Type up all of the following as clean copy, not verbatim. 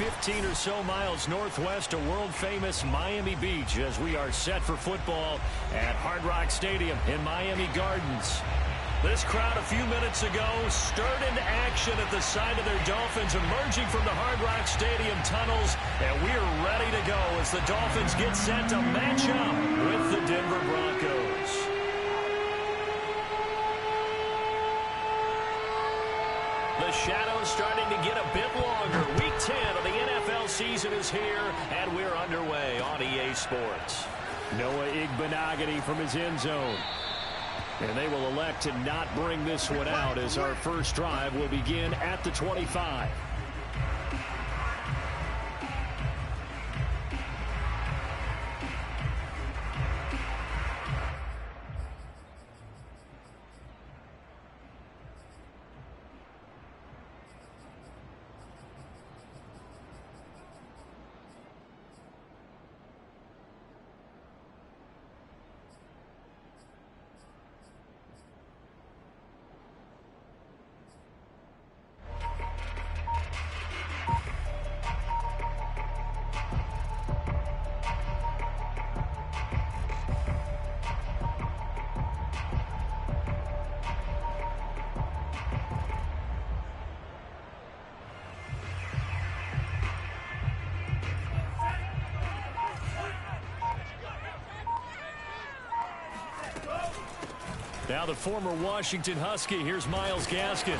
15 or so miles northwest of world-famous Miami Beach as we are set for football at Hard Rock Stadium in Miami Gardens. This crowd a few minutes ago stirred into action at the side of their Dolphins emerging from the Hard Rock Stadium tunnels, and we're ready to go as the Dolphins get set to match up with the Denver Broncos. The shadow's starting to get a bit longer. Week 10 of the NFL season is here, and we're underway on EA Sports. Noah Igbenogany from his end zone. And they will elect to not bring this one out as our first drive will begin at the 25. Now the former Washington Husky, here's Myles Gaskin.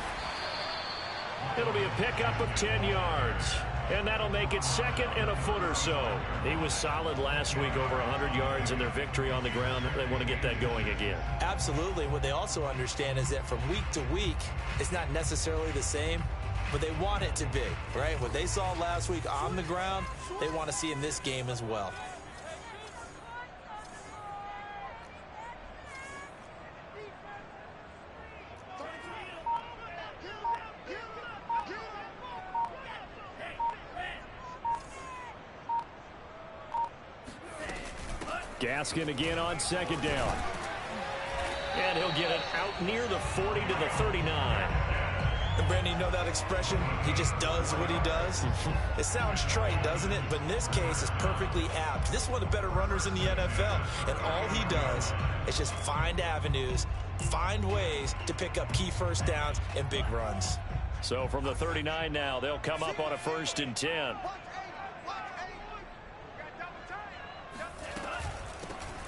It'll be a pickup of 10 yards, and that'll make it second and a foot or so. He was solid last week, over 100 yards in their victory on the ground. They want to get that going again. Absolutely. What they also understand is that from week to week, it's not necessarily the same, but they want it to be, right? What they saw last week on the ground, they want to see in this game as well. Gaskin again on second down. And he'll get it out near the 40 to the 39. And Brandon, you know that expression? He just does what he does. It sounds trite, doesn't it? But in this case, it's perfectly apt. This is one of the better runners in the NFL. And all he does is just find avenues, find ways to pick up key first downs and big runs. So from the 39 now, they'll come up on a 1st and 10.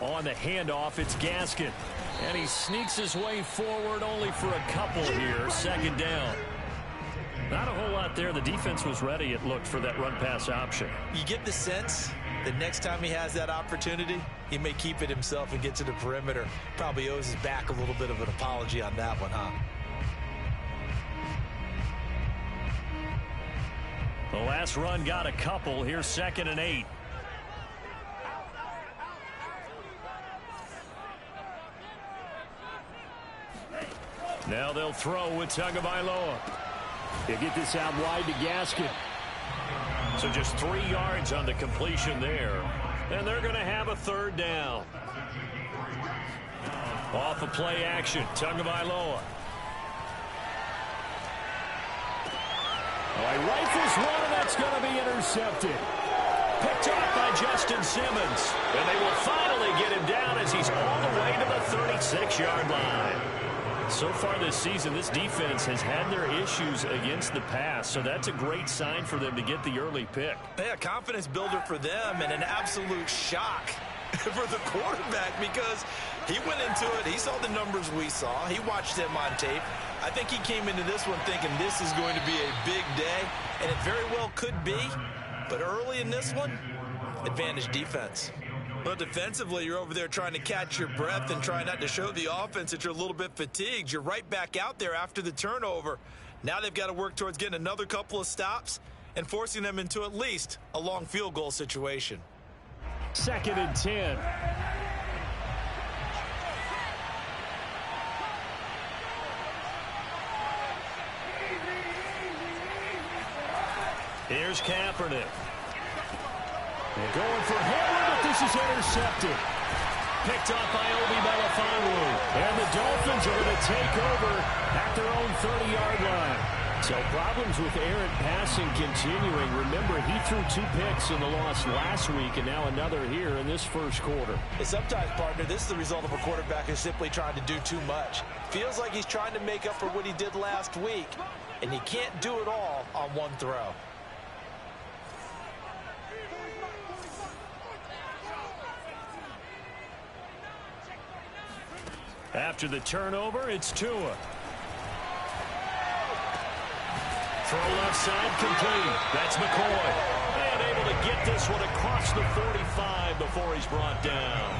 On the handoff, it's Gaskin. And he sneaks his way forward only for a couple here. Second down. Not a whole lot there. The defense was ready, it looked, for that run-pass option. You get the sense that next time he has that opportunity, he may keep it himself and get to the perimeter. Probably owes his back a little bit of an apology on that one, huh? The last run got a couple. Here's 2nd and 8. Now they'll throw with Tagovailoa. He'll get this out wide to Gaskin. So just 3 yards on the completion there. And they're going to have a 3rd down. Off of play action, Tagovailoa. He rifles one, and that's going to be intercepted. Picked off by Justin Simmons. And they will finally get him down as he's all the way to the 36-yard line. So far this season, this defense has had their issues against the pass, so that's a great sign for them to get the early pick. Yeah, confidence builder for them and an absolute shock for the quarterback because he went into it. He saw the numbers we saw. He watched them on tape. I think he came into this one thinking this is going to be a big day, and it very well could be. But early in this one, advantage defense. Well, defensively, you're over there trying to catch your breath and try not to show the offense that you're a little bit fatigued. You're right back out there after the turnover. Now they've got to work towards getting another couple of stops and forcing them into at least a long field goal situation. 2nd and 10. Here's Kaepernick. They're going for Hayward, but this is intercepted. Picked up by Obi Melifonwu. And the Dolphins are going to take over at their own 30-yard line. So problems with errant passing continuing. Remember, he threw 2 picks in the loss last week and now another here in this first quarter. And sometimes, partner, this is the result of a quarterback who's simply trying to do too much. Feels like he's trying to make up for what he did last week, and he can't do it all on one throw. After the turnover, it's Tua. Throw left side complete. That's McCoy. And able to get this one across the 45 before he's brought down.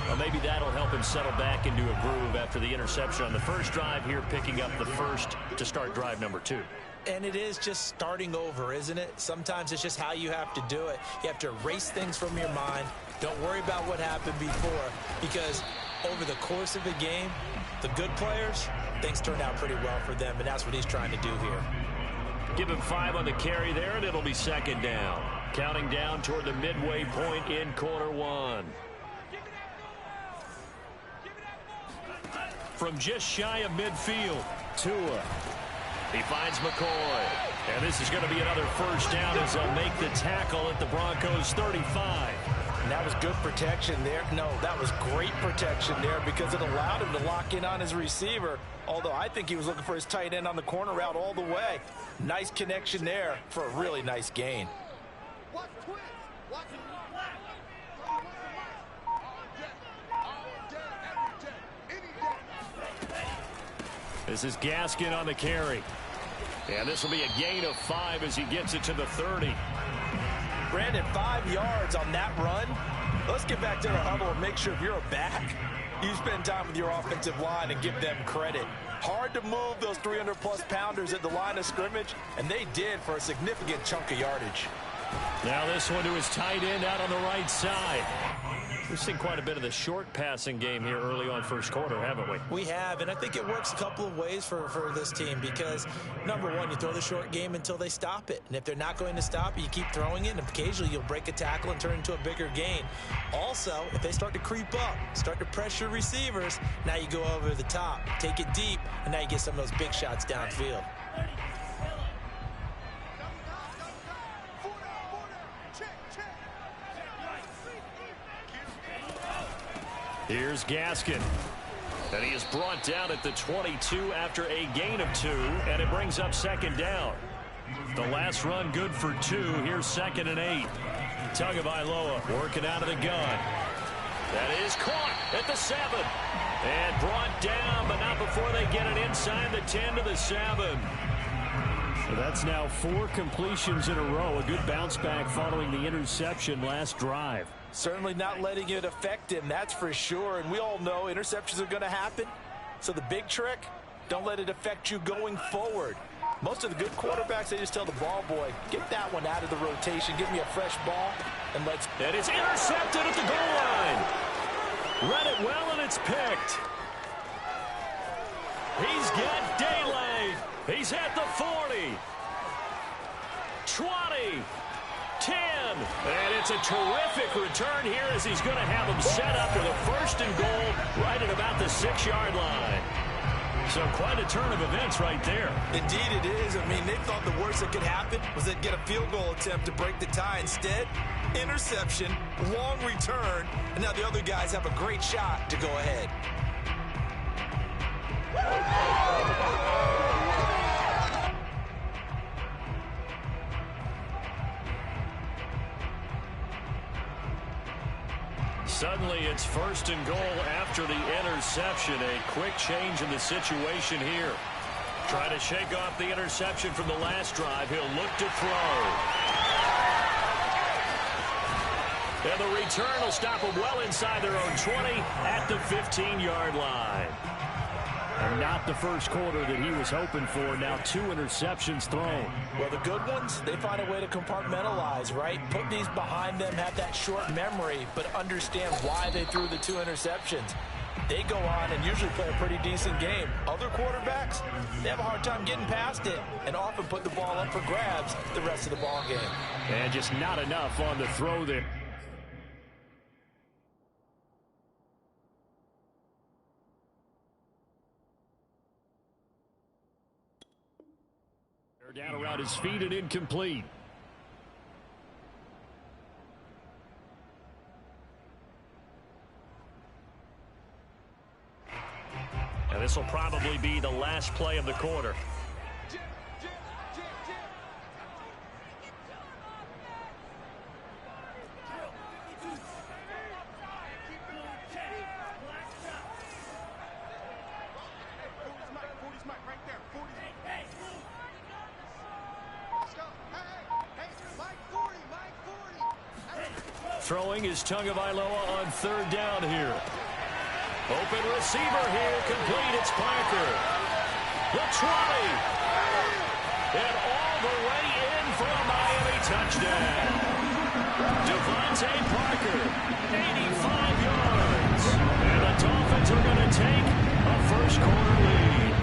Well, maybe that'll help him settle back into a groove after the interception on the first drive here, picking up the first to start drive number 2. And it is just starting over, isn't it? Sometimes it's just how you have to do it. You have to erase things from your mind. Don't worry about what happened before, because over the course of the game, the good players, things turned out pretty well for them, and that's what he's trying to do here. Give him 5 on the carry there, and it'll be second down. Counting down toward the midway point in quarter 1. From just shy of midfield, Tua. He finds McCoy. And this is going to be another first down as they'll make the tackle at the Broncos 35. And that was good protection there. No, that was great protection there because it allowed him to lock in on his receiver. Although I think he was looking for his tight end on the corner route all the way. Nice connection there for a really nice gain. This is Gaskin on the carry. And this will be a gain of 5 as he gets it to the 30. Brandon, 5 yards on that run. Let's get back to the huddle and make sure if you're a back, you spend time with your offensive line and give them credit. Hard to move those 300-plus pounders at the line of scrimmage, and they did for a significant chunk of yardage. Now this one to his tight end out on the right side. We've seen quite a bit of the short passing game here early on first quarter, haven't we? We have, and I think it works a couple of ways for this team because, number one, you throw the short game until they stop it. And if they're not going to stop it, you keep throwing it, and occasionally you'll break a tackle and turn it into a bigger gain. Also, if they start to creep up, start to pressure receivers, now you go over the top, take it deep, and now you get some of those big shots downfield. Here's Gaskin. And he is brought down at the 22 after a gain of 2, and it brings up second down. The last run good for 2. Here's 2nd and 8. Tagovailoa working out of the gun. That is caught at the 7. And brought down, but not before they get it inside the 10 to the 7. So that's now 4 completions in a row. A good bounce back following the interception last drive. Certainly not letting it affect him, that's for sure. And we all know interceptions are going to happen. So the big trick, don't let it affect you going forward. Most of the good quarterbacks, they just tell the ball boy, get that one out of the rotation, give me a fresh ball, and let's... And it's intercepted at the goal line. Read it well, and it's picked. He's got daylight. He's at the 40. 20. 10. And it's a terrific return here as he's going to have him set up with a 1st and goal right at about the 6-yard line. So quite a turn of events right there. Indeed it is. I mean, they thought the worst that could happen was they'd get a field goal attempt to break the tie. Instead, interception, long return, and now the other guys have a great shot to go ahead. Suddenly it's 1st and goal after the interception. A quick change in the situation here. Trying to shake off the interception from the last drive. He'll look to throw. And the return will stop them well inside their own 20 at the 15-yard line. And not the first quarter that he was hoping for. Now 2 interceptions thrown. Well, the good ones, they find a way to compartmentalize, right? Put these behind them, have that short memory, but understand why they threw the 2 interceptions. They go on and usually play a pretty decent game. Other quarterbacks, they have a hard time getting past it and often put the ball up for grabs the rest of the ball game. And just not enough on the throw there. Down around his feet and incomplete. And this will probably be the last play of the quarter. Throwing is Tagovailoa on third down here. Open receiver here, complete. It's Parker. The 20. And all the way in for a Miami touchdown. Devontae Parker, 85 yards. And the Dolphins are going to take a first-quarter lead.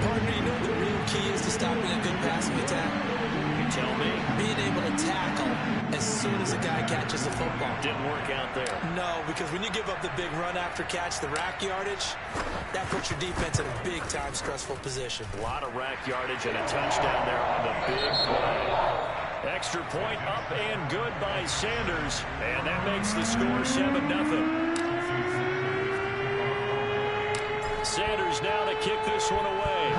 Partner, you know the real key is to stopping a good passing attack? You tell me. Being able to tackle as soon as a guy catches the football. Didn't work out there. No, because when you give up the big run after catch, the rack yardage, that puts your defense in a big-time stressful position. A lot of rack yardage and a touchdown there on the big play. Extra point up and good by Sanders, and that makes the score 7-0. Sanders now to kick this one away.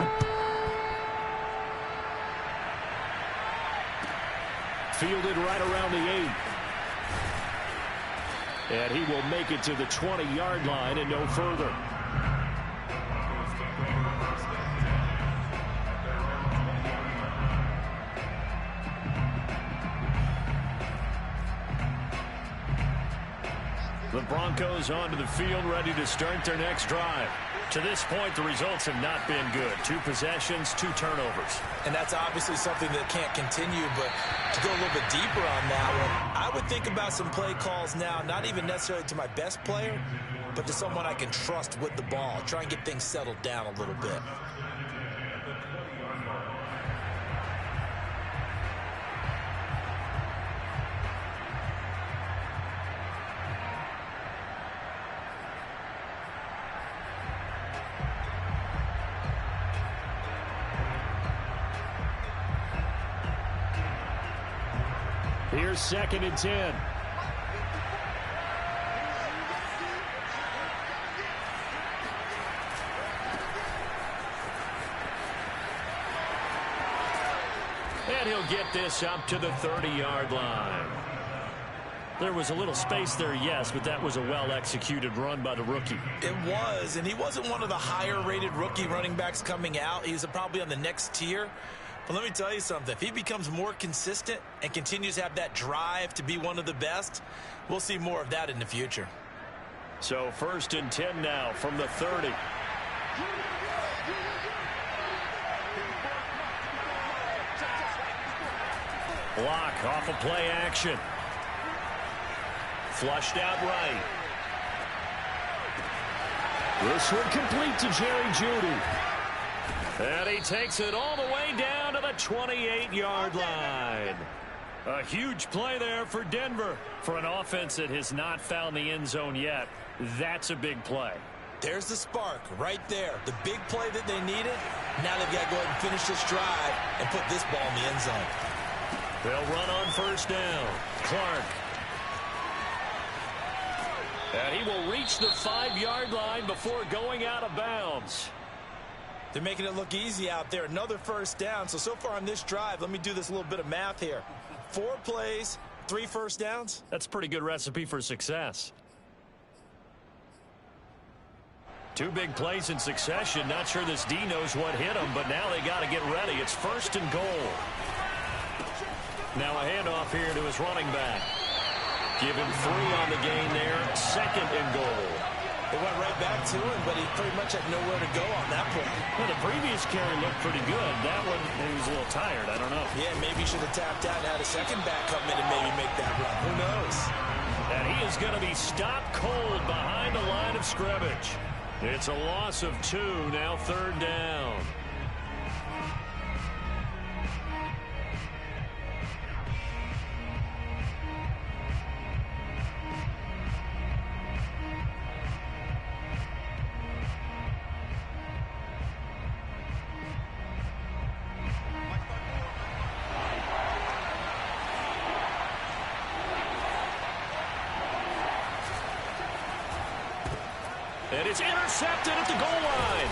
Fielded right around the 8. And he will make it to the 20-yard line and no further. The Broncos onto the field, ready to start their next drive. To this point, the results have not been good. 2 possessions, 2 turnovers. And that's obviously something that can't continue, but to go a little bit deeper on that one, I would think about some play calls now, not even necessarily to my best player, but to someone I can trust with the ball. Try and get things settled down a little bit. Here's 2nd and 10. And he'll get this up to the 30-yard line. There was a little space there, yes, but that was a well-executed run by the rookie. It was, and he wasn't one of the higher-rated rookie running backs coming out. He's probably on the next tier. But let me tell you something. If he becomes more consistent and continues to have that drive to be one of the best, we'll see more of that in the future. So 1st and 10 now from the 30. Block off of play action. Flushed out right. This one complete to Jerry Jeudy. And he takes it all the way down to the 28-yard line. A huge play there for Denver. For an offense that has not found the end zone yet, that's a big play. There's the spark right there. The big play that they needed. Now they've got to go ahead and finish this drive and put this ball in the end zone. They'll run on 1st down. Clark. And he will reach the 5-yard line before going out of bounds. They're making it look easy out there. Another 1st down. So far on this drive, let me do this little bit of math here. 4 plays, 3 first downs. That's a pretty good recipe for success. 2 big plays in succession. Not sure this D knows what hit him, but now they got to get ready. It's 1st and goal. Now a handoff here to his running back. Give him 3 on the gain there. 2nd and goal. They went right back to him, but he pretty much had nowhere to go on that play. Well, the previous carry looked pretty good. That one, he was a little tired. I don't know. Yeah, maybe he should have tapped out and had a second back come in and maybe make that run. Who knows? And he is going to be stopped cold behind the line of scrimmage. It's a loss of 2, now 3rd down. And it's intercepted at the goal line.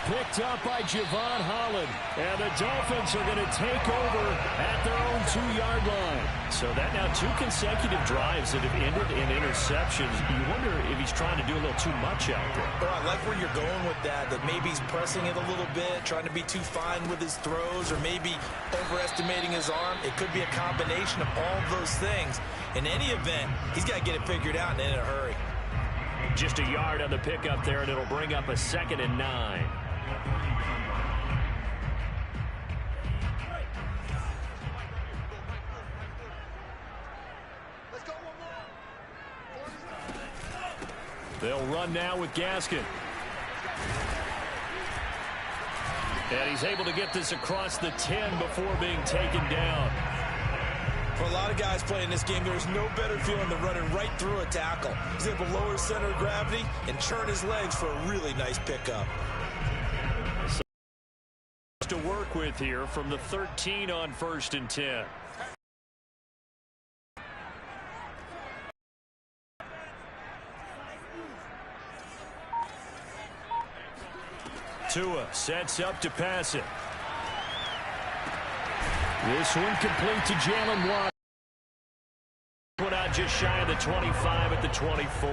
Picked up by Javon Holland. And the Dolphins are going to take over at their own 2-yard line. So that now 2 consecutive drives that have ended in interceptions. You wonder if he's trying to do a little too much out there. Well, I like where you're going with that maybe he's pressing it a little bit, trying to be too fine with his throws, or maybe overestimating his arm. It could be a combination of all of those things. In any event, he's got to get it figured out and in a hurry. Just a yard on the pickup there, and it'll bring up a 2nd and 9. They'll run now with Gaskin. And he's able to get this across the 10 before being taken down. For a lot of guys playing this game, there's no better feeling than running right through a tackle. He's able to lower his center of gravity and churn his legs for a really nice pickup. So to work with here from the 13 on 1st and 10. Tua sets up to pass it. This one complete to Jalen Watt. Put out just shy of the 25 at the 24.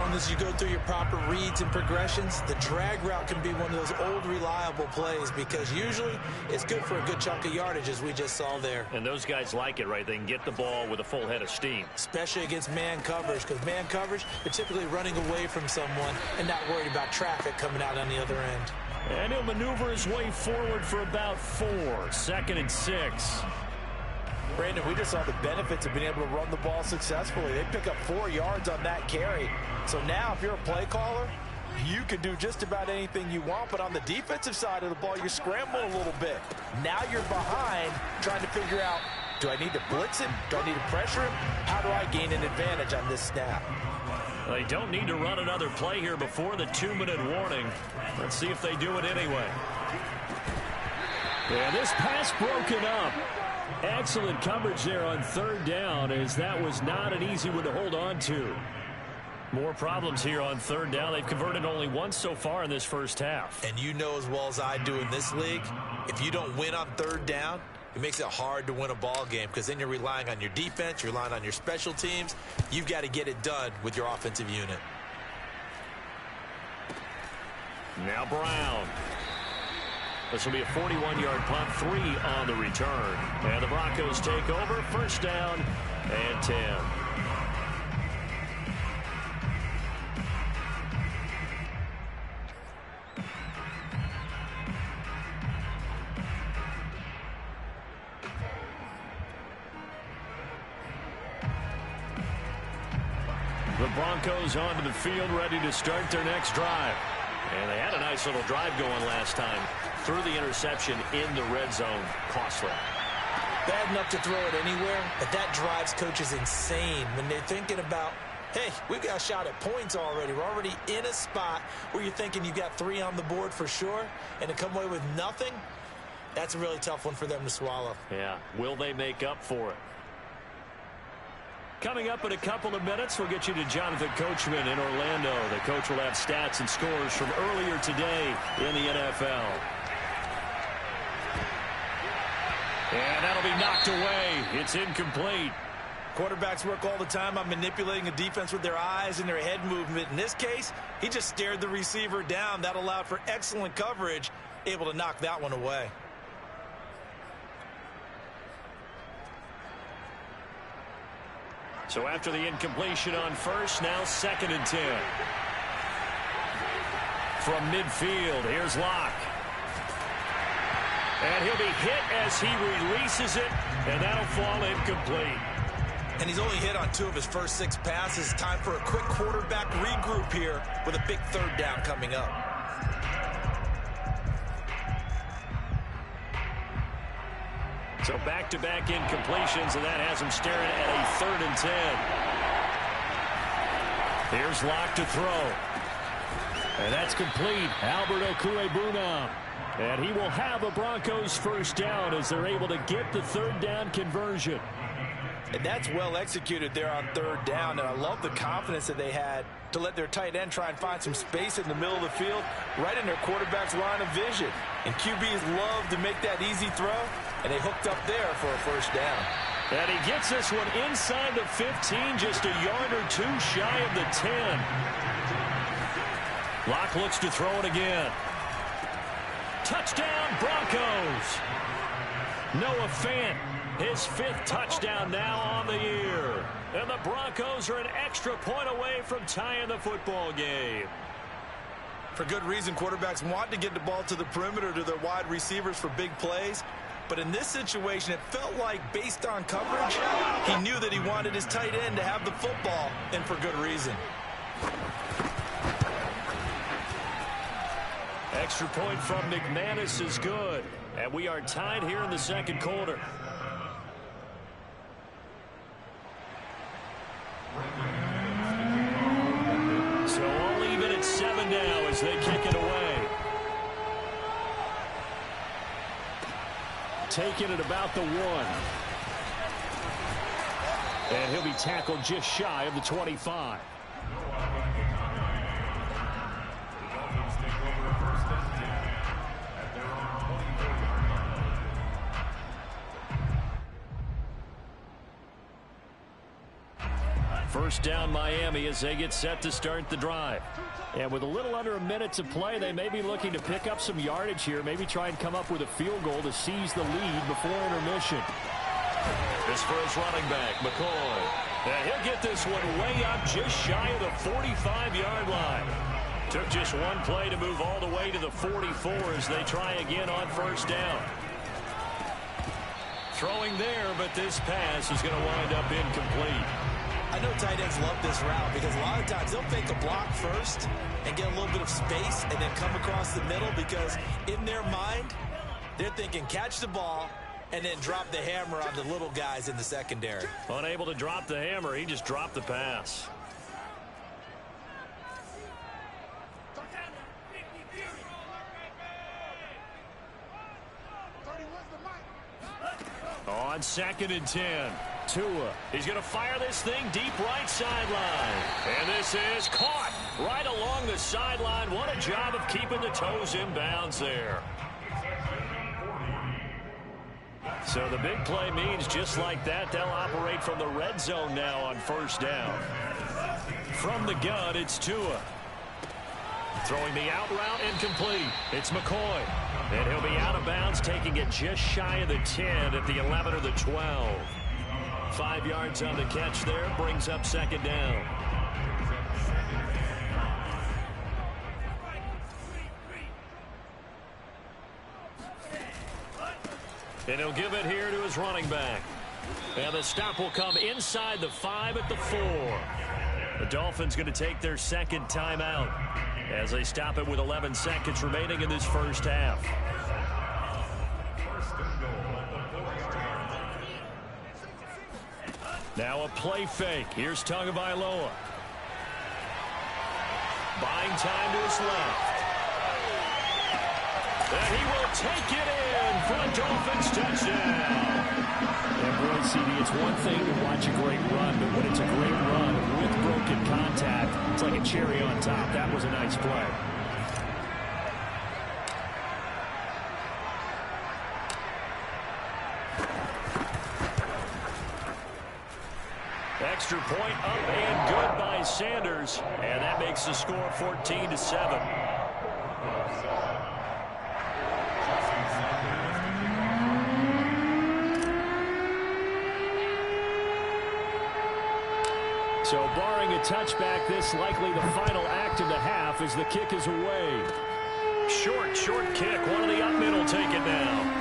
As you go through your proper reads and progressions, the drag route can be one of those old reliable plays because usually it's good for a good chunk of yardage, as we just saw there. And those guys like it, right? They can get the ball with a full head of steam. Especially against man coverage, because man coverage, they're typically running away from someone and not worried about traffic coming out on the other end. And he'll maneuver his way forward for about 4. 2nd and 6. Brandon, we just saw the benefits of being able to run the ball successfully. They pick up 4 yards on that carry. So now if you're a play caller, you can do just about anything you want. But on the defensive side of the ball, you're scrambling a little bit. Now you're behind trying to figure out, do I need to blitz him? Do I need to pressure him? How do I gain an advantage on this snap? They don't need to run another play here before the 2-minute warning. Let's see if they do it anyway. And this pass broken up. Excellent coverage there on 3rd down, as that was not an easy one to hold on to. More problems here on 3rd down. They've converted only once so far in this first half. And you know as well as I do in this league, if you don't win on 3rd down, it makes it hard to win a ball game because then you're relying on your defense, you're relying on your special teams. You've got to get it done with your offensive unit. Now Brown. This will be a 41-yard punt, 3 on the return. And the Broncos take over, 1st down and 10. The Broncos onto the field, ready to start their next drive. And they had a nice little drive going last time. Threw the interception in the red zone. Costly. Bad enough to throw it anywhere, but that drives coaches insane when they're thinking about, hey, we've got a shot at points already. We're already in a spot where you're thinking you've got 3 on the board for sure, and to come away with nothing, that's a really tough one for them to swallow. Yeah, will they make up for it? Coming up in a couple of minutes, we'll get you to Jonathan Coachman in Orlando. The coach will have stats and scores from earlier today in the NFL. And that'll be knocked away. It's incomplete. Quarterbacks work all the time on manipulating a defense with their eyes and their head movement. In this case, he just stared the receiver down. That allowed for excellent coverage, able to knock that one away. So after the incompletion on 1st, now 2nd and 10. From midfield, here's Locke. And he'll be hit as he releases it, and that'll fall incomplete. And he's only hit on 2 of his first 6 passes. Time for a quick quarterback regroup here with a big 3rd down coming up. So back-to-back incompletions, and that has him staring at a 3rd and 10. Here's Locke to throw. And that's complete. Albert Okwuegbunam. And he will have a Broncos 1st down as they're able to get the 3rd down conversion. And that's well executed there on third down. And I love the confidence that they had to let their tight end try and find some space in the middle of the field, right in their quarterback's line of vision. And QBs love to make that easy throw, and they hooked up there for a first down. And he gets this one inside the 15, just a yard or two shy of the 10. Locke looks to throw it again. Touchdown, Broncos. Noah Fant, his 5th touchdown now on the year. And the Broncos are an extra point away from tying the football game. For good reason, quarterbacks want to get the ball to the perimeter to their wide receivers for big plays. But in this situation, it felt like, based on coverage, he knew that he wanted his tight end to have the football, and for good reason. Extra point from McManus is good. And we are tied here in the second quarter. So all even at 7 now as they kick it away. Taking it about the 1. And he'll be tackled just shy of the 25. First down Miami as they get set to start the drive. And with a little under a minute to play, they may be looking to pick up some yardage here, maybe try and come up with a field goal to seize the lead before intermission. This for his running back, McCoy. And he'll get this one way up just shy of the 45-yard line. Took just one play to move all the way to the 44 as they try again on first down. Throwing there, but this pass is going to wind up incomplete. I know tight ends love this route because a lot of times they'll fake a block first and get a little bit of space and then come across the middle because in their mind, they're thinking catch the ball and then drop the hammer on the little guys in the secondary. Unable to drop the hammer, he just dropped the pass. On 2nd and 10. Tua. He's going to fire this thing deep right sideline. And this is caught right along the sideline. What a job of keeping the toes in bounds there. So the big play means just like that, they'll operate from the red zone now on first down. From the gun, it's Tua. Throwing the out route incomplete. It's McCoy. And he'll be out of bounds, taking it just shy of the 10 at the 11 or the 12. 5 yards on the catch there, brings up second down. And he'll give it here to his running back. And the stop will come inside the 5 at the 4. The Dolphins going to take their second timeout as they stop it with 11 seconds remaining in this first half. Now a play fake. Here's Tagovailoa. Buying time to his left. And he will take it in for a Dolphins touchdown. And boy, CD, it's one thing to watch a great run, but when it's a great run with broken contact, it's like a cherry on top. That was a nice play. Extra point up and good by Sanders. And that makes the score 14-7. So barring a touchback, this likely the final act of the half as the kick is away. Short kick. One of the up men will take it now.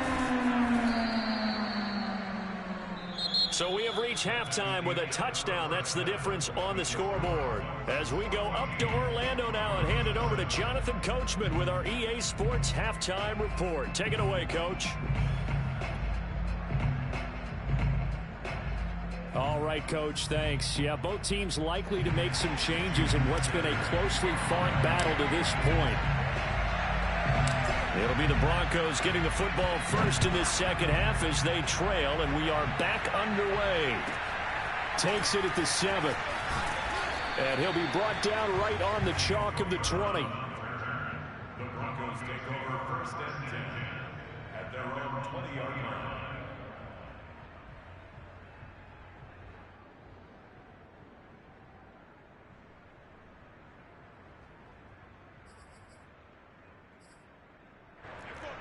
So we have reached halftime with a touchdown. That's the difference on the scoreboard. As we go up to Orlando now and hand it over to Jonathan Coachman with our EA Sports Halftime Report. Take it away, Coach. All right, Coach, thanks. Yeah, both teams likely to make some changes in what's been a closely fought battle to this point. It'll be the Broncos getting the football first in this second half as they trail, and we are back underway. Takes it at the 7. And he'll be brought down right on the chalk of the 20. The Broncos take over 1st and 10 at their own 20-yard line.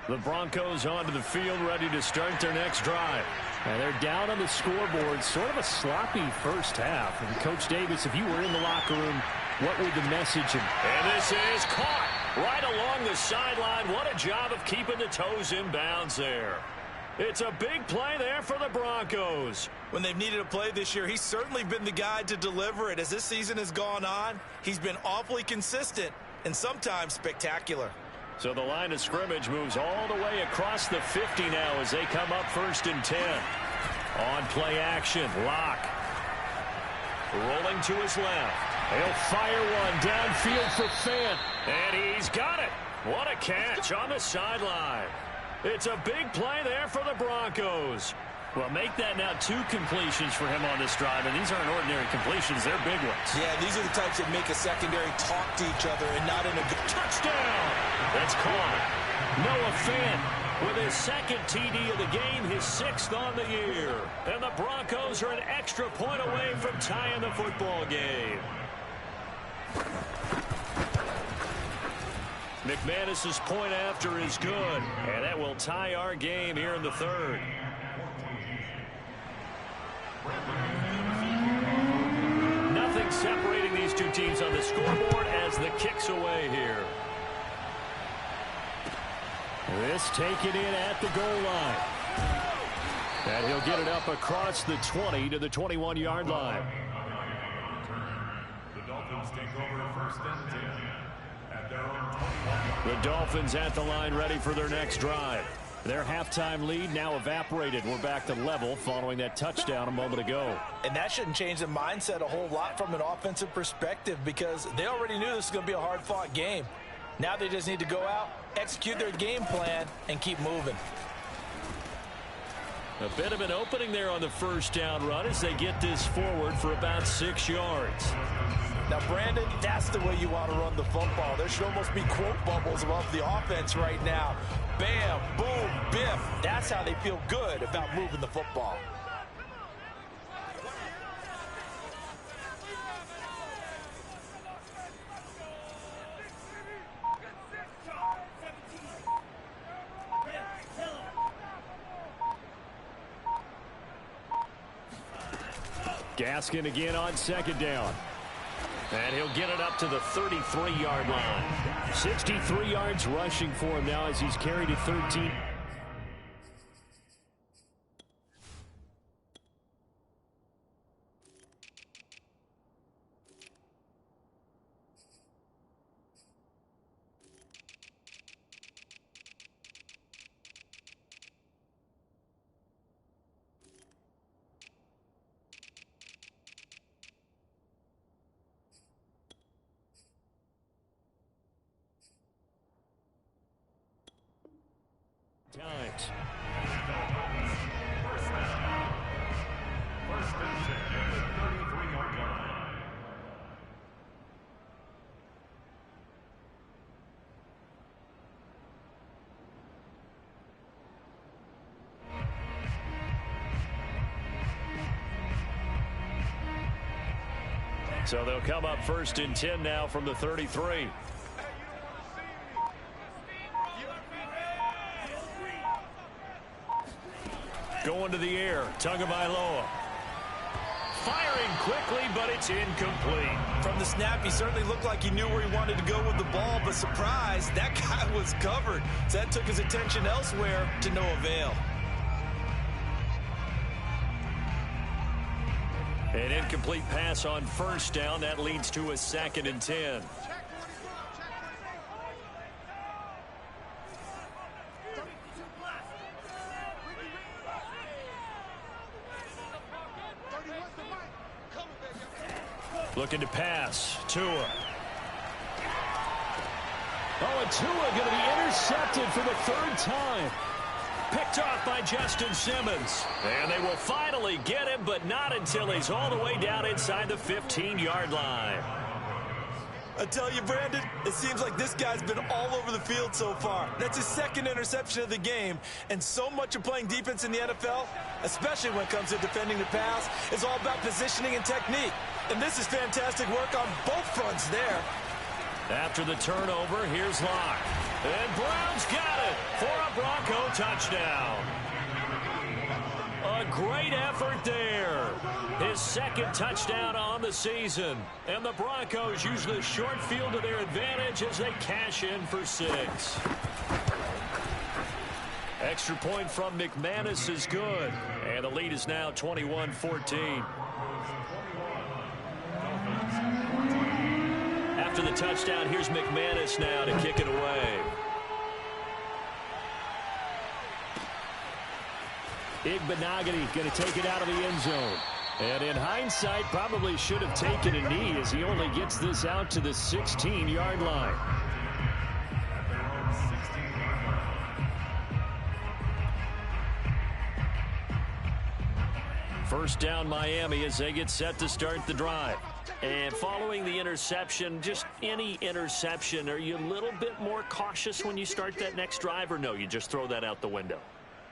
The Broncos onto the field, ready to start their next drive. And they're down on the scoreboard. Sort of a sloppy first half. And Coach Davis, if you were in the locker room, what would the message have been? And this is caught right along the sideline. What a job of keeping the toes in bounds there. It's a big play there for the Broncos. When they've needed a play this year, he's certainly been the guy to deliver it. As this season has gone on, he's been awfully consistent and sometimes spectacular. So the line of scrimmage moves all the way across the 50 now as they come up 1st and 10. On play action, Locke. Rolling to his left. He'll fire one downfield for Fant. And he's got it. What a catch on the sideline. It's a big play there for the Broncos. Well, make that now 2 completions for him on this drive, and these aren't ordinary completions. They're big ones. Yeah, these are the types that make a secondary talk to each other and not in a good touchdown. That's caught. Noah Fant with his 2nd TD of the game, his 6th on the year. And the Broncos are an extra point away from tying the football game. McManus's point after is good, and that will tie our game here in the 3rd. Nothing separating these two teams on the scoreboard as the kick's away here. This taken in at the goal line. And he'll get it up across the 20 to the 21-yard line. The Dolphins take over 1st and 10 at their own 21. The Dolphins at the line ready for their next drive. Their halftime lead now evaporated. We're back to level following that touchdown a moment ago. And that shouldn't change the mindset a whole lot from an offensive perspective because they already knew this was going to be a hard-fought game. Now they just need to go out, execute their game plan, and keep moving. A bit of an opening there on the 1st down run as they get this forward for about 6 yards. Now, Brandon, that's the way you want to run the football. There should almost be quote bubbles above the offense right now. Bam, boom, biff. That's how they feel good about moving the football. Gaskin again on 2nd down. And he'll get it up to the 33-yard line. 63 yards rushing for him now as he's carried it 13. Times. First and 10 at the 33-yard line. So they'll come up 1st and 10 now from the 33. Going to the air, Tagovailoa. Firing quickly, but it's incomplete. From the snap, he certainly looked like he knew where he wanted to go with the ball, but surprise, that guy was covered. So that took his attention elsewhere to no avail. An incomplete pass on 1st down. That leads to a 2nd and 10. Looking to pass. Tua. Oh, and Tua going to be intercepted for the 3rd time. picked off by Justin Simmons. And they will finally get him, but not until he's all the way down inside the 15-yard line. I tell you, Brandon, it seems like this guy's been all over the field so far. That's his second interception of the game. And so much of playing defense in the NFL, especially when it comes to defending the pass, is all about positioning and technique. And this is fantastic work on both fronts there. After the turnover, here's Locke. And Brown's got it for a Bronco touchdown. A great effort there. His second touchdown on the season. And the Broncos use the short field to their advantage as they cash in for 6. Extra point from McManus is good. And the lead is now 21-14. After the touchdown, here's McManus now to kick it away. Igbenogany going to take it out of the end zone. And in hindsight, probably should have taken a knee as he only gets this out to the 16-yard line. First down Miami as they get set to start the drive. And following the interception, just any interception, are you a little bit more cautious when you start that next drive, or no, you just throw that out the window?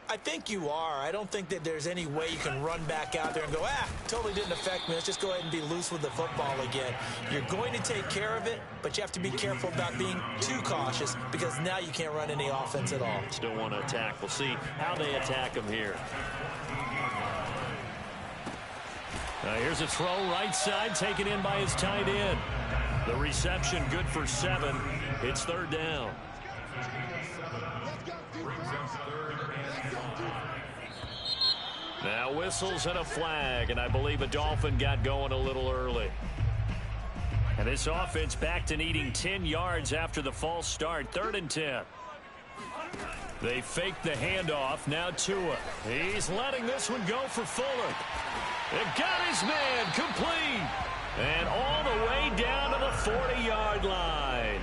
I think you are. I don't think that there's any way you can run back out there and go, totally didn't affect me. Let's just go ahead and be loose with the football again. You're going to take care of it, but you have to be careful about being too cautious because now you can't run any offense at all. Still want to attack. We'll see how they attack him here. Now here's a throw right side taken in by his tight end. The reception good for 7. It's third down. Now whistles and a flag, and I believe a Dolphin got going a little early. And this offense back to needing 10 yards after the false start. 3rd and 10. They fake the handoff. Now Tua. He's letting this one go for Fuller. It got his man complete. And all the way down to the 40-yard line.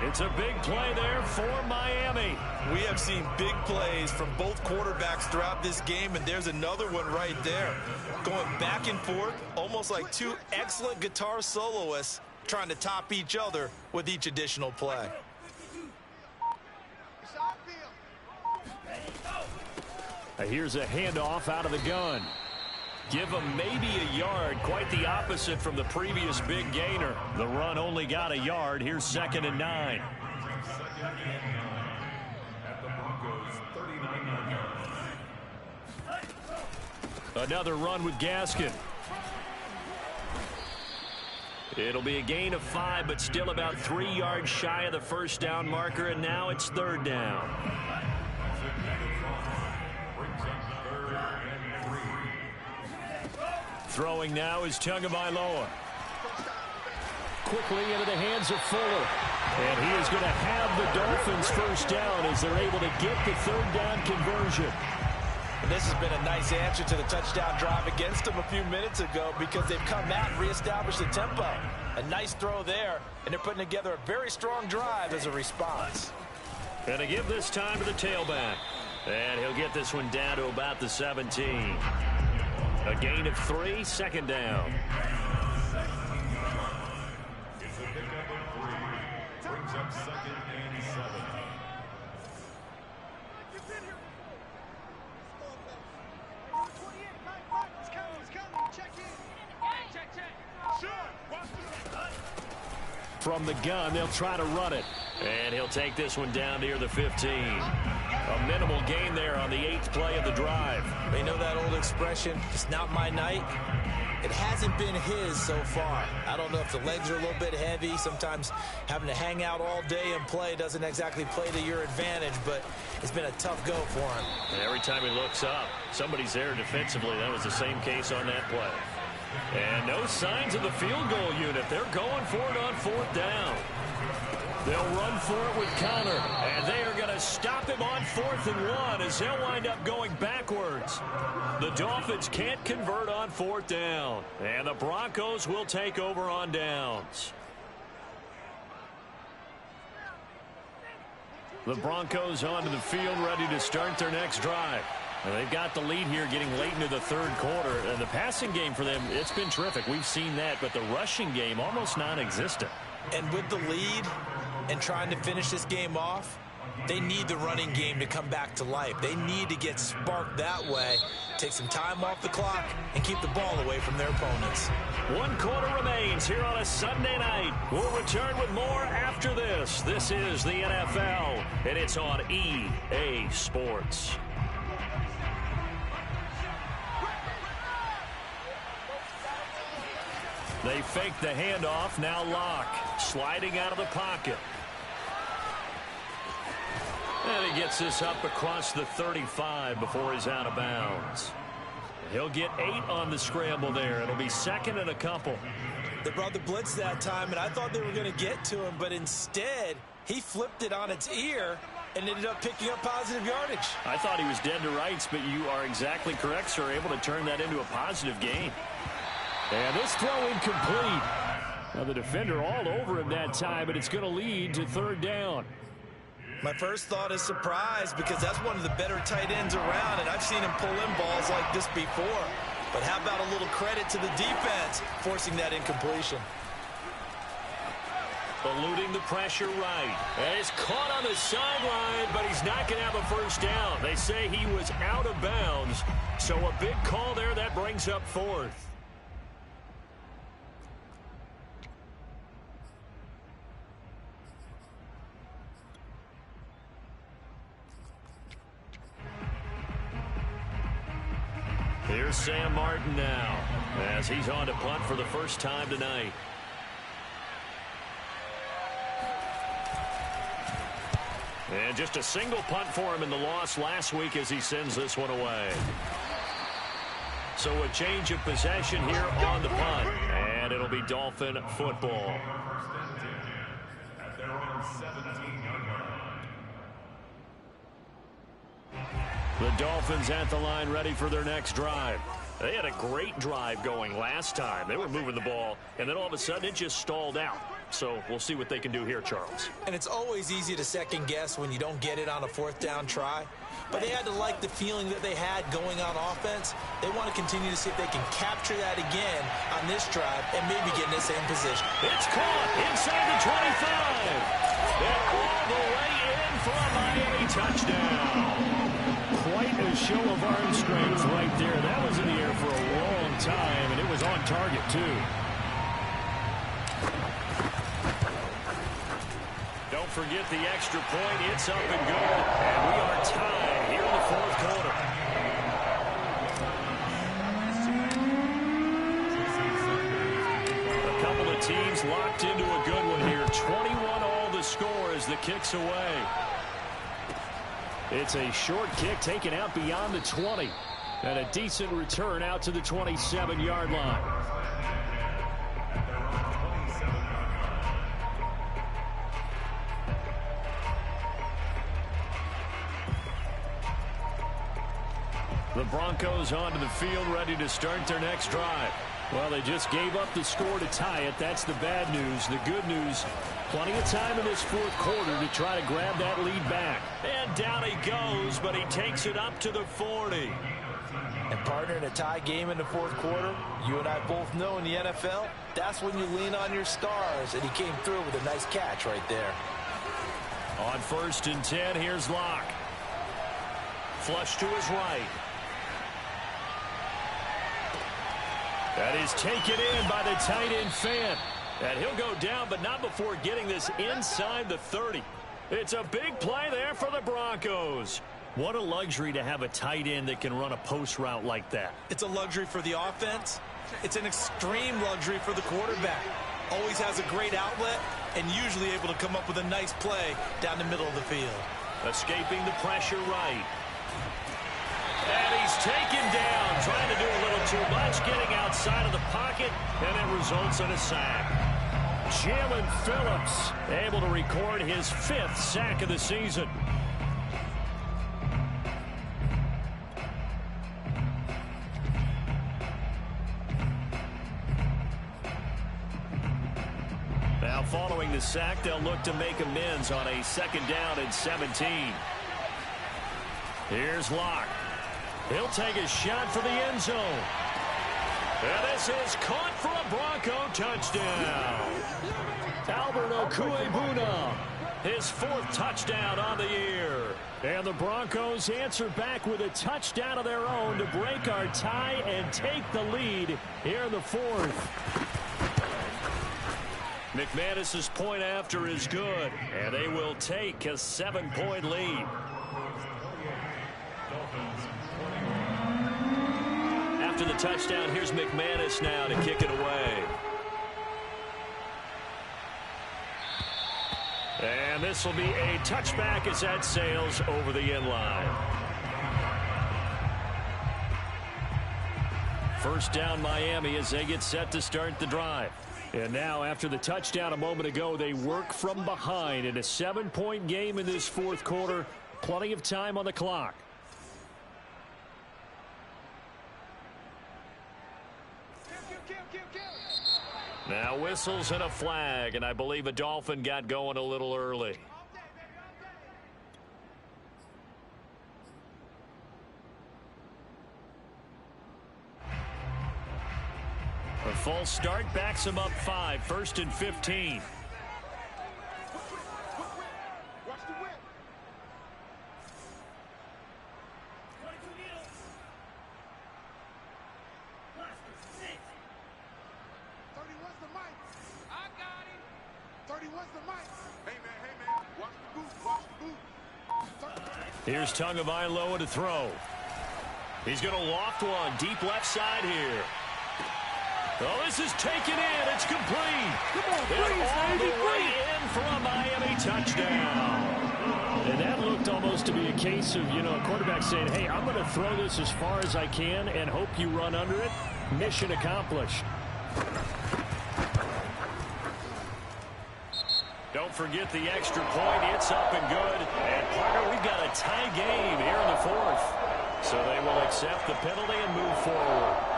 It's a big play there for Miami. We have seen big plays from both quarterbacks throughout this game, and there's another one right there. Going back and forth, almost like two excellent guitar soloists trying to top each other with each additional play. Here's a handoff out of the gun. Give him maybe a yard, quite the opposite from the previous big gainer. The run only got a yard. Here's 2nd and 9. Another run with Gaskin. It'll be a gain of 5, but still about 3 yards shy of the first down marker, and now it's 3rd down. Throwing now is Tagovailoa. Quickly into the hands of Fuller. And he is going to have the Dolphins first down as they're able to get the 3rd down conversion. And this has been a nice answer to the touchdown drive against them a few minutes ago because they've come out and reestablished the tempo. A nice throw there, and they're putting together a very strong drive as a response. And to give this time to the tailback. And he'll get this one down to about the 17. A gain of 3, 2nd down. It's a pickup of 3. Brings up 2nd and 7. From the gun, they'll try to run it. And he'll take this one down near the 15. A minimal gain there on the 8th play of the drive. They know that old expression, it's not my night. It hasn't been his so far. I don't know if the legs are a little bit heavy. Sometimes having to hang out all day and play doesn't exactly play to your advantage, but it's been a tough go for him. And every time he looks up, somebody's there defensively. That was the same case on that play. And no signs of the field goal unit. They're going for it on 4th down. They'll run for it with Connor, and they are going to stop him on 4th and 1 as they'll wind up going backwards. The Dolphins can't convert on 4th down, and the Broncos will take over on downs. The Broncos onto the field, ready to start their next drive. Now, they've got the lead here getting late into the third quarter. And the passing game for them, it's been terrific. We've seen that, but the rushing game almost non-existent. And with the lead and trying to finish this game off, they need the running game to come back to life. They need to get sparked that way, take some time off the clock, and keep the ball away from their opponents. 1 quarter remains here on a Sunday night. We'll return with more after this. This is the NFL, and it's on EA Sports. They fake the handoff. Now Locke sliding out of the pocket. And he gets this up across the 35 before he's out of bounds. He'll get 8 on the scramble there. It'll be second and a couple. They brought the blitz that time, and I thought they were going to get to him, but instead he flipped it on its ear and ended up picking up positive yardage. I thought he was dead to rights, but you are exactly correct, sir. Able to turn that into a positive gain. And this throw incomplete. Now the defender all over him that time, but it's going to lead to third down. My first thought is surprise, because that's one of the better tight ends around, and I've seen him pull in balls like this before. But how about a little credit to the defense forcing that incompletion? Eluding the pressure right. And it's caught on the sideline, but he's not going to have a first down. They say he was out of bounds, so a big call there that brings up fourth. Here's Sam Martin now, as he's on to punt for the first time tonight. And just a single punt for him in the loss last week as he sends this one away. So a change of possession here on the punt, and it'll be Dolphin football. At their own 17-yard line. The Dolphins at the line, ready for their next drive. They had a great drive going last time. They were moving the ball, and then all of a sudden it just stalled out. So we'll see what they can do here, Charles. And it's always easy to second guess when you don't get it on a fourth down try. But they had to like the feeling that they had going on offense. They want to continue to see if they can capture that again on this drive and maybe get in the same position. It's caught inside the 25. And all the way in for a Miami touchdown. Quite a show of arm strength right there. That was in the air for a long time, and it was on target, too. Don't forget the extra point. It's up and good, and we are tied here in the fourth quarter. A couple of teams locked into a good one here. 21 all the score as the kick's away. It's a short kick taken out beyond the 20. And a decent return out to the 27-yard line. The Broncos onto the field, ready to start their next drive. Well, they just gave up the score to tie it. That's the bad news. The good news, plenty of time in this fourth quarter to try to grab that lead back. And down he goes, but he takes it up to the 40. And partner, in a tie game in the fourth quarter, you and I both know in the NFL, that's when you lean on your stars. And he came through with a nice catch right there. On 1st and 10, here's Locke. Flush to his right. That is taken in by the tight end Fant. And he'll go down, but not before getting this inside the 30. It's a big play there for the Broncos. What a luxury to have a tight end that can run a post route like that. It's a luxury for the offense. It's an extreme luxury for the quarterback. Always has a great outlet and usually able to come up with a nice play down the middle of the field. Escaping the pressure right. And he's taken down, trying to do a little too much, getting outside of the pocket, and it results in a sack. Jalen Phillips able to record his 5th sack of the season. Now following the sack, they'll look to make amends on a 2nd down and 17. Here's Locke. He'll take a shot for the end zone. And this is caught for a Bronco touchdown. Albert Okwuegbuna, his 4th touchdown on the year. And the Broncos answer back with a touchdown of their own to break our tie and take the lead here in the 4th. McManus's point after is good, and they will take a 7-point lead. After the touchdown, here's McManus now to kick it away. And this will be a touchback as that sails over the end line. 1st down Miami as they get set to start the drive. And now after the touchdown a moment ago, they work from behind in a 7-point game in this 4th quarter. Plenty of time on the clock. Now whistles and a flag, and I believe a Dolphin got going a little early. A false start backs him up 5, 1st and 15. Here's Tagovailoa to throw. He's going to loft one deep left side here. Oh, this is taken in. It's complete. And all the way in for a Miami touchdown. And that looked almost to be a case of, a quarterback saying, hey, I'm going to throw this as far as I can and hope you run under it. Mission accomplished. Don't forget the extra point. It's up and good. And, partner, we've got a tie game here in the 4th. So they will accept the penalty and move forward.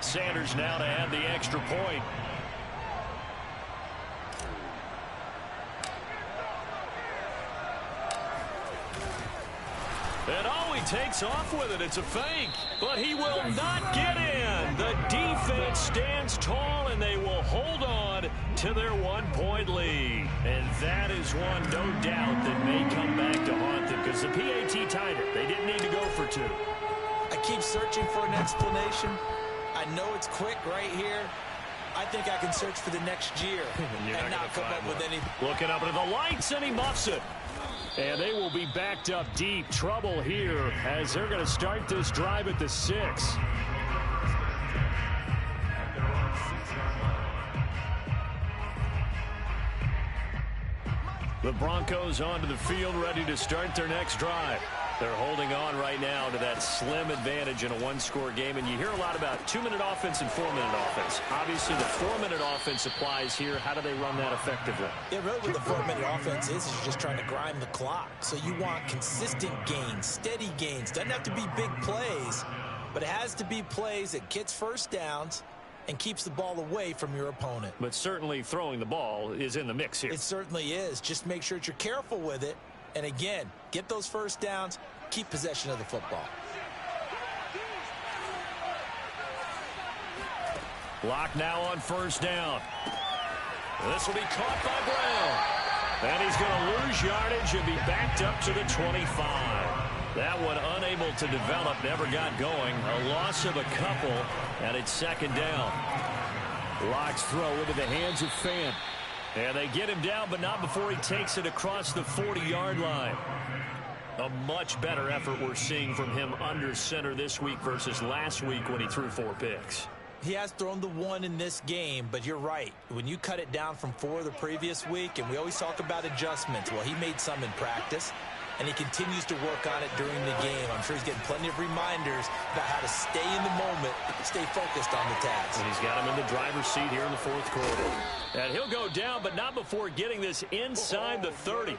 Sanders now to add the extra point. And he takes off with it. It's a fake, but he will not get in. The defense stands tall, and they will hold on to their 1-point lead. And that is one, no doubt, that may come back to haunt them because the PAT tied it. They didn't need to go for 2. I keep searching for an explanation. I know it's quick right here. I think I can search for the next year and not come up with any. Looking up into the lights, and he muffs it. And they will be backed up deep. Trouble here as they're going to start this drive at the 6. The Broncos onto the field, ready to start their next drive. They're holding on right now to that slim advantage in a one-score game. And you hear a lot about 2-minute offense and 4-minute offense. Obviously, the 4-minute offense applies here. How do they run that effectively? Yeah, really what the 4-minute offense is you're just trying to grind the clock. So you want consistent gains, steady gains. Doesn't have to be big plays, but it has to be plays that gets first downs and keeps the ball away from your opponent. But certainly throwing the ball is in the mix here. It certainly is. Just make sure that you're careful with it. And again, get those first downs, keep possession of the football. Lock now on first down. This will be caught by Brown. And he's going to lose yardage and be backed up to the 25. That one unable to develop, never got going. A loss of a couple, and it's second down. Lock's throw into the hands of Fant. And they get him down, but not before he takes it across the 40-yard line. A much better effort we're seeing from him under center this week versus last week when he threw 4 picks. He has thrown the 1 in this game, but you're right. When you cut it down from 4 the previous week, and we always talk about adjustments, well, he made some in practice, and he continues to work on it during the game. I'm sure he's getting plenty of reminders about how to stay in the moment, stay focused on the task. And he's got him in the driver's seat here in the 4th quarter. And he'll go down, but not before getting this inside the 30.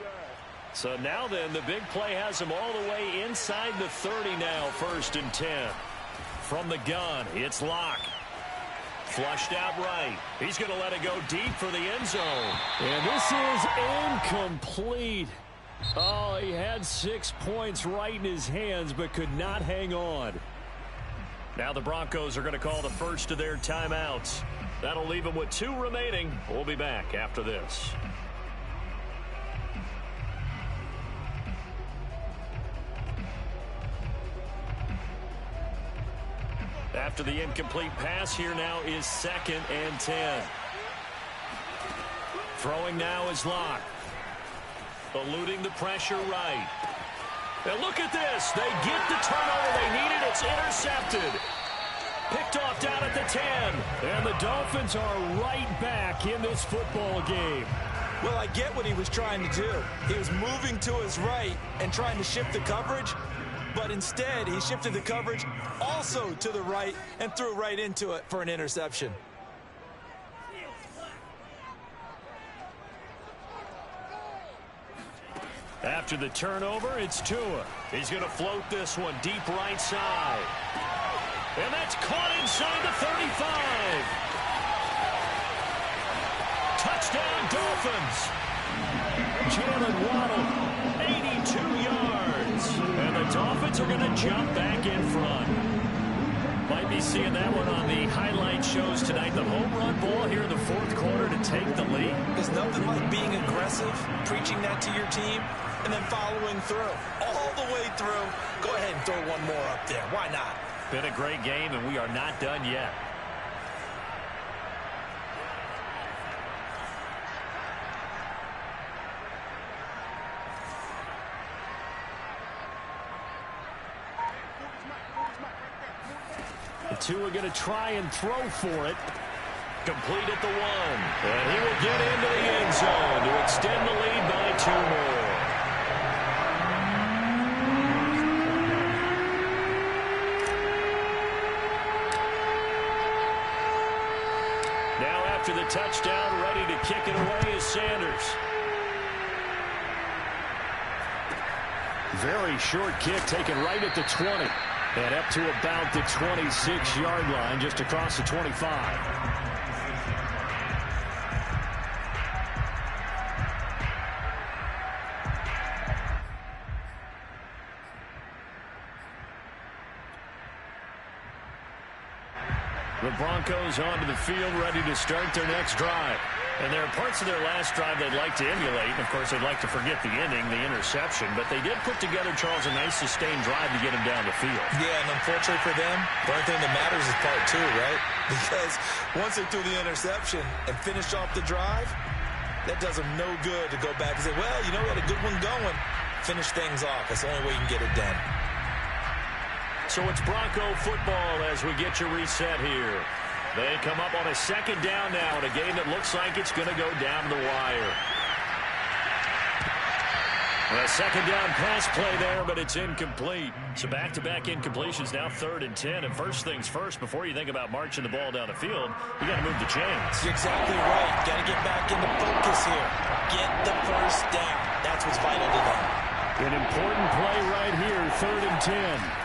So now then, the big play has him all the way inside the 30 now, 1st and 10. From the gun, it's Locke. Flushed out right. He's going to let it go deep for the end zone. And this is incomplete. Oh, he had 6 points right in his hands, but could not hang on. Now the Broncos are going to call the first of their timeouts. That'll leave them with 2 remaining. We'll be back after this. After the incomplete pass, here now is 2nd and 10. Throwing now is Locke. Eluding the pressure right. And look at this. They get the turnover they needed. It's intercepted. Picked off down at the 10. And the Dolphins are right back in this football game. Well, I get what he was trying to do. He was moving to his right and trying to shift the coverage. But instead, he shifted the coverage also to the right and threw right into it for an interception. After the turnover, it's Tua. He's going to float this one deep right side. And that's caught inside the 35. Touchdown, Dolphins. Jalen Waddle, 82 yards. And the Dolphins are going to jump back in front. Might be seeing that one on the highlight shows tonight. The home run ball here in the 4th quarter to take the lead. There's nothing like being aggressive, preaching that to your team, and then following through. All the way through. Go ahead and throw one more up there. Why not? Been a great game, and we are not done yet. The 2 are going to try and throw for it. Complete at the 1. And he will get into the end zone to extend the lead by 2 more. Now after the touchdown, ready to kick it away is Sanders. Very short kick taken right at the 20. And up to about the 26-yard line, just across the 25. The Broncos onto the field, ready to start their next drive. And there are parts of their last drive they'd like to emulate. And, of course, they'd like to forget the ending, the interception. But they did put together, Charles, a nice sustained drive to get him down the field. Yeah, and unfortunately for them, the only thing that matters is part 2, right? Because once they threw the interception and finished off the drive, that does them no good to go back and say, well, you know, we had a good one going. Finish things off. That's the only way you can get it done. So it's Bronco football as we get you reset here. They come up on a 2nd down now in a game that looks like it's going to go down the wire. A 2nd down pass play there, but it's incomplete. So back-to-back incompletions, now 3rd and 10. And first things first, before you think about marching the ball down the field, you got to move the chains. You're exactly right. Got to get back into focus here. Get the first down. That's what's vital to them. An important play right here, 3rd and 10.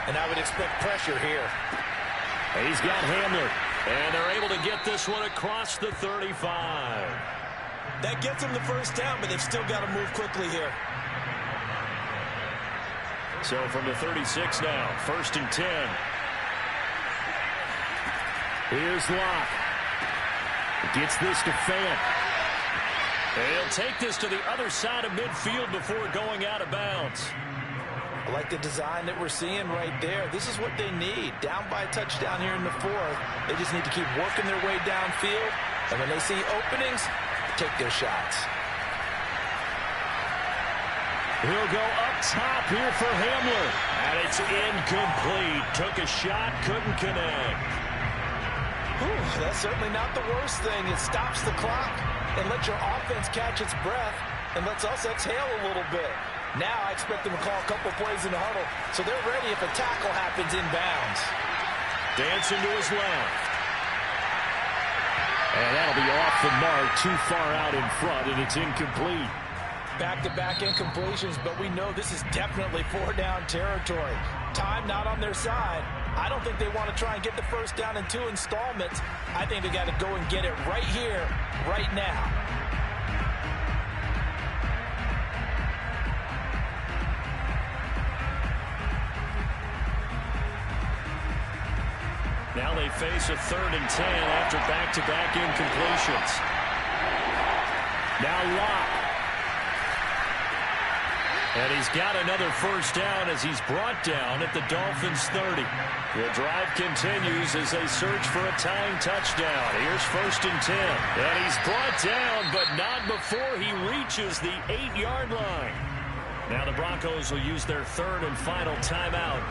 And I would expect pressure here. He's got Hamler. And they're able to get this one across the 35. That gets them the first down, but they've still got to move quickly here. So from the 36 now, 1st and 10. Here's Locke. Gets this to Fant. He'll take this to the other side of midfield before going out of bounds. I like the design that we're seeing right there. This is what they need. Down by a touchdown here in the 4th. They just need to keep working their way downfield. And when they see openings, take their shots. He'll go up top here for Hamler. And it's incomplete. Took a shot, couldn't connect. Whew, that's certainly not the worst thing. It stops the clock and lets your offense catch its breath and lets us exhale a little bit. Now I expect them to call a couple plays in the huddle, so they're ready if a tackle happens inbounds. Dancing to his left. And that'll be off the mark, too far out in front, and it's incomplete. Back-to-back incompletions, but we know this is definitely 4-down territory. Time not on their side. I don't think they want to try and get the first down in 2 installments. I think they got to go and get it right here, right now. Now they face a 3rd and 10 after back-to-back incompletions. Now Locke. And he's got another first down as he's brought down at the Dolphins' 30. The drive continues as they search for a tying touchdown. Here's 1st and 10. And he's brought down, but not before he reaches the 8-yard line. Now the Broncos will use their 3rd and final timeout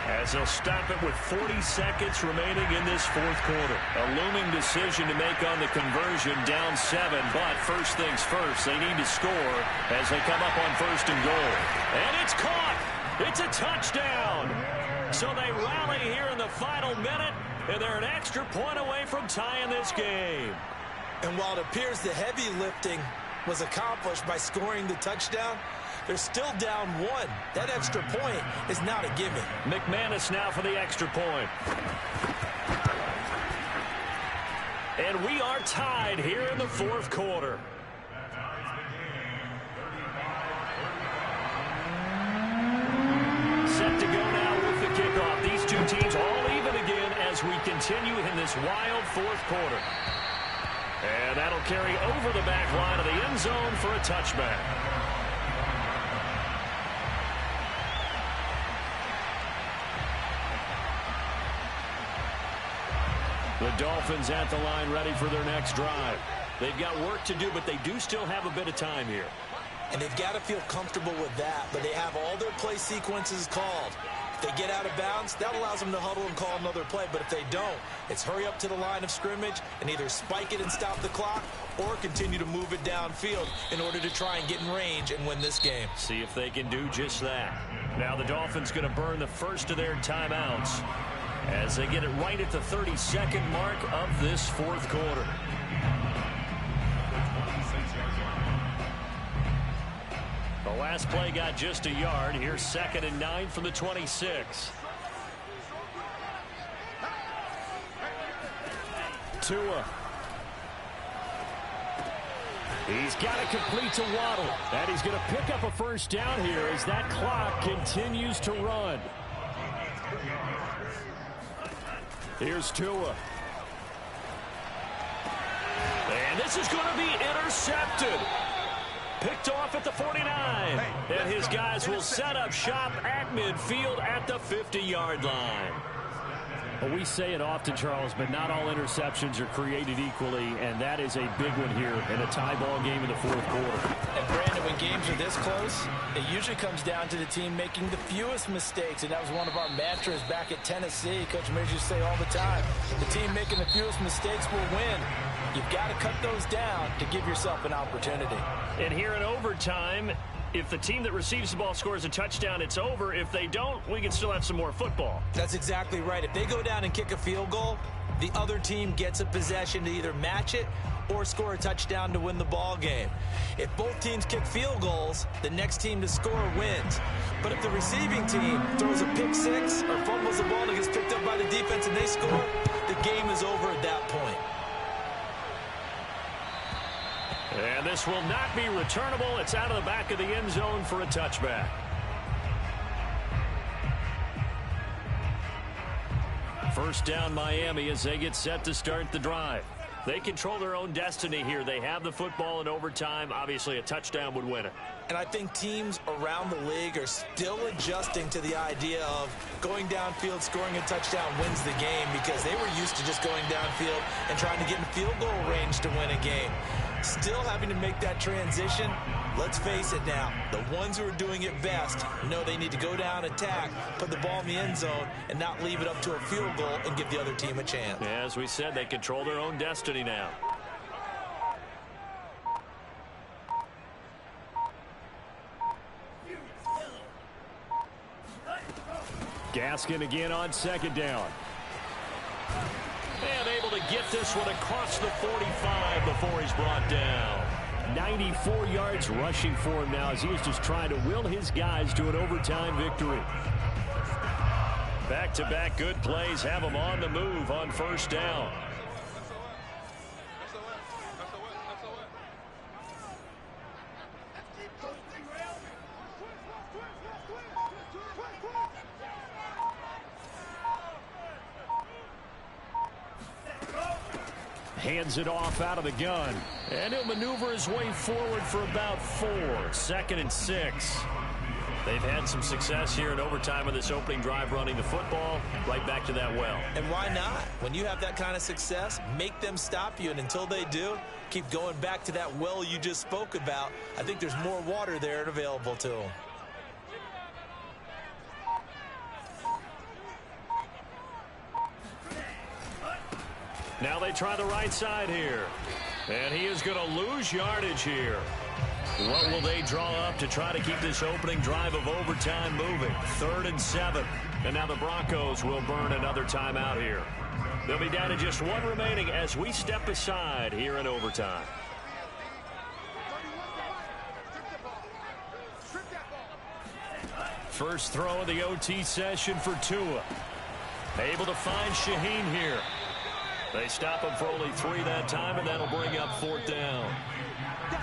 as they'll stop it with 40 seconds remaining in this 4th quarter. A looming decision to make on the conversion, down 7, but first things first, they need to score as they come up on 1st and goal. And it's caught! It's a touchdown! So they rally here in the final minute, and they're an extra point away from tying this game. And while it appears the heavy lifting was accomplished by scoring the touchdown, they're still down 1. That extra point is not a gimme. McManus now for the extra point. And we are tied here in the 4th quarter. Set to go now with the kickoff. These two teams all even again as we continue in this wild 4th quarter. And that'll carry over the back line of the end zone for a touchback. The Dolphins at the line ready for their next drive. They've got work to do, but they do still have a bit of time here. And they've got to feel comfortable with that, but they have all their play sequences called. If they get out of bounds, that allows them to huddle and call another play. But if they don't, it's hurry up to the line of scrimmage and either spike it and stop the clock or continue to move it downfield in order to try and get in range and win this game. See if they can do just that. Now the Dolphins going to burn the first of their timeouts as they get it right at the 32nd mark of this 4th quarter. The last play got just a yard. Here's 2nd and 9 from the 26. Tua. He's got to complete to Waddle. And he's going to pick up a first down here as that clock continues to run. Here's Tua. And this is going to be intercepted. Picked off at the 49. And his guys will set up shop at midfield at the 50-yard line. Well, we say it often, Charles, but not all interceptions are created equally, and that is a big one here in a tie ball game in the 4th quarter. And Brandon, when games are this close, it usually comes down to the team making the fewest mistakes, and that was one of our mantras back at Tennessee. Coach Mears used to say all the time, the team making the fewest mistakes will win. You've got to cut those down to give yourself an opportunity. And here in overtime, if the team that receives the ball scores a touchdown, it's over. If they don't, we can still have some more football. That's exactly right. If they go down and kick a field goal, the other team gets a possession to either match it or score a touchdown to win the ball game. If both teams kick field goals, the next team to score wins. But if the receiving team throws a pick six or fumbles the ball and it gets picked up by the defense and they score, the game is over at that point. And this will not be returnable. It's out of the back of the end zone for a touchback. First down Miami as they get set to start the drive. They control their own destiny here. They have the football in overtime. Obviously, a touchdown would win it. And I think teams around the league are still adjusting to the idea of going downfield, scoring a touchdown wins the game, because they were used to just going downfield and trying to get in field goal range to win a game. Still having to make that transition. Let's face it now, the ones who are doing it best know they need to go down, attack, put the ball in the end zone, and not leave it up to a field goal and give the other team a chance. As we said, they control their own destiny now. Gaskin again on 2nd down. And able to get this one across the 45 before he's brought down. 94 yards rushing for him now as he is just trying to will his guys to an overtime victory. Back-to-back good plays have them on the move on first down. Hands it off out of the gun. And he'll maneuver his way forward for about 4. 2nd and 6. They've had some success here in overtime of this opening drive running the football. Right back to that well. And why not? When you have that kind of success, make them stop you. And until they do, keep going back to that well you just spoke about. I think there's more water there and available to them. Now they try the right side here. And he is going to lose yardage here. What will they draw up to try to keep this opening drive of overtime moving? 3rd and 7. And now the Broncos will burn another timeout here. They'll be down to just 1 remaining as we step aside here in overtime. First throw of the OT session for Tua. Able to find Shaheen here. They stop him for only 3 that time, and that'll bring up 4th down.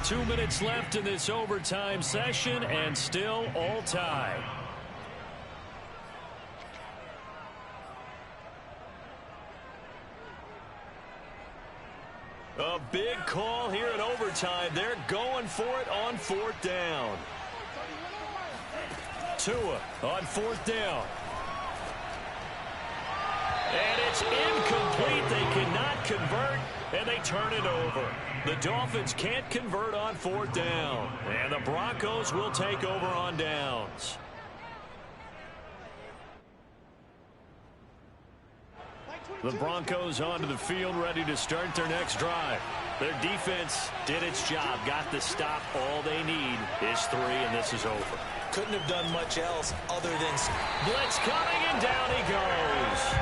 2 minutes left in this overtime session, and still all tied. A big call here in overtime. They're going for it on 4th down. Tua on 4th down. And it's incomplete. They cannot convert, and they turn it over. The Dolphins can't convert on 4th down, and the Broncos will take over on downs. The Broncos onto the field, ready to start their next drive. Their defense did its job, got the stop. All they need is 3, and this is over. Couldn't have done much else other than... Blitz coming, and down he goes.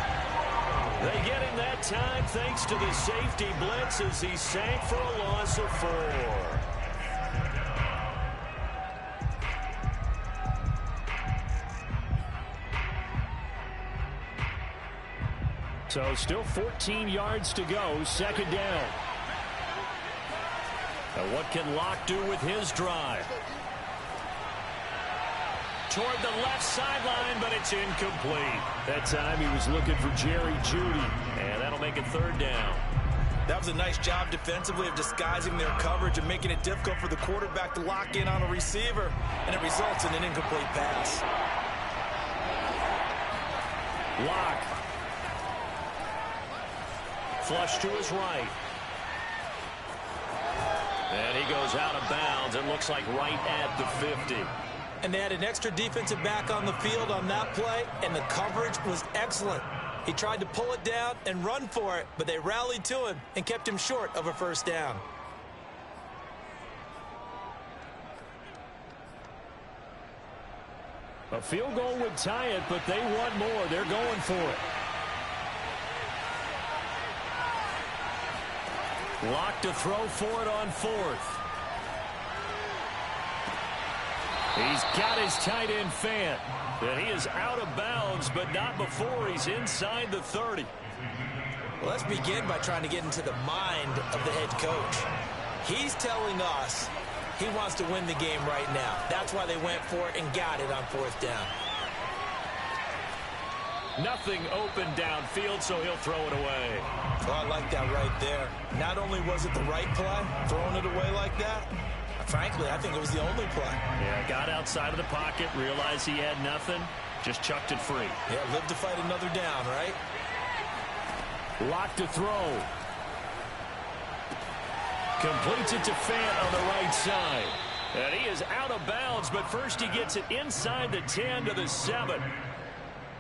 They get him that time thanks to the safety blitz as he sank for a loss of 4. So still 14 yards to go, 2nd down. Now what can Locke do with his drive? Toward the left sideline, but it's incomplete. That time he was looking for Jerry Jeudy, and that'll make it 3rd down. That was a nice job defensively of disguising their coverage and making it difficult for the quarterback to lock in on a receiver, and it results in an incomplete pass. Locke. Flush to his right. And he goes out of bounds. It looks like right at the 50. And they had an extra defensive back on the field on that play, and the coverage was excellent. He tried to pull it down and run for it, but they rallied to him and kept him short of a 1st down. A field goal would tie it, but they want more. They're going for it. Locke to throw for it on 4th. He's got his tight end Fant. And he is out of bounds, but not before he's inside the 30. Well, let's begin by trying to get into the mind of the head coach. He's telling us he wants to win the game right now. That's why they went for it and got it on 4th down. Nothing open downfield, so he'll throw it away. Well, I like that right there. Not only was it the right play, throwing it away like that, frankly, I think it was the only play. Yeah, got outside of the pocket, realized he had nothing, just chucked it free. Yeah, live to fight another down, right? Locke to throw. Completes it to Fant on the right side. And he is out of bounds, but first he gets it inside the 10 to the 7.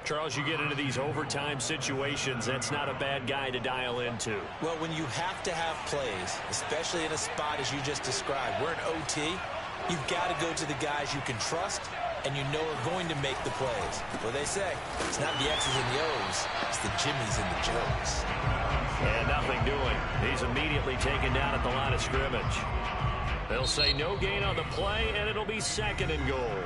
Charles, you get into these overtime situations, that's not a bad guy to dial into. Well, when you have to have plays, especially in a spot as you just described, we're in OT, you've got to go to the guys you can trust and you know are going to make the plays. What they say, it's not the X's and the O's, it's the Jimmys and the Joes. And nothing doing. He's immediately taken down at the line of scrimmage. They'll say no gain on the play, and it'll be 2nd and goal.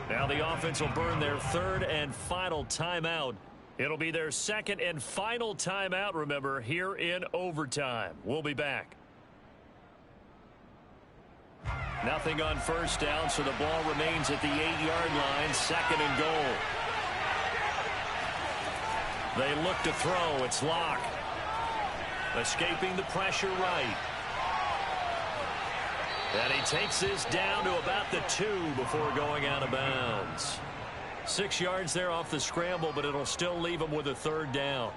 Now the offense will burn their third and final timeout. It'll be their second and final timeout, remember, here in overtime. We'll be back. Nothing on first down, so the ball remains at the 8-yard line, second and goal. They look to throw. It's Locke. Escaping the pressure right. And he takes this down to about the 2 before going out of bounds. 6 yards there off the scramble, but it'll still leave him with a third down.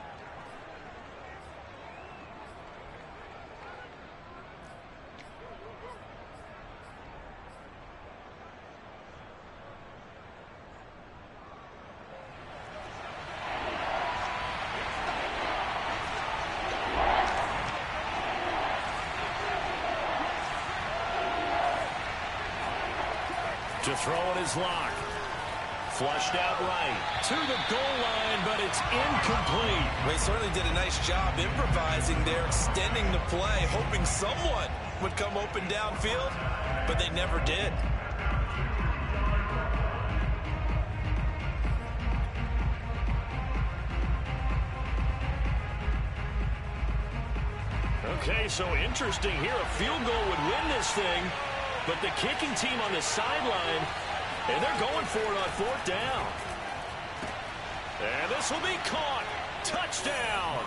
To throw it is Locke. Flushed out right to the goal line, but it's incomplete. Well, he certainly did a nice job improvising there, extending the play, hoping someone would come open downfield, but they never did. Okay, so interesting here. A field goal would win this thing, but the kicking team on the sideline, and they're going for it on fourth down. And this will be caught. Touchdown.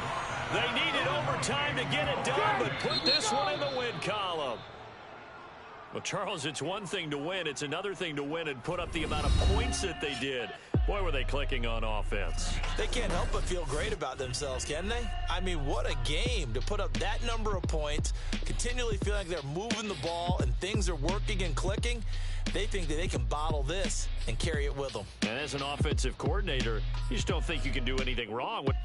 They needed overtime to get it done, but put this one in the win column. Well, Charles, it's one thing to win. It's another thing to win and put up the amount of points that they did. Boy, were they clicking on offense. They can't help but feel great about themselves, can they? I mean, what a game to put up that number of points, continually feel like they're moving the ball and things are working and clicking. They think that they can bottle this and carry it with them. And as an offensive coordinator, you just don't think you can do anything wrong with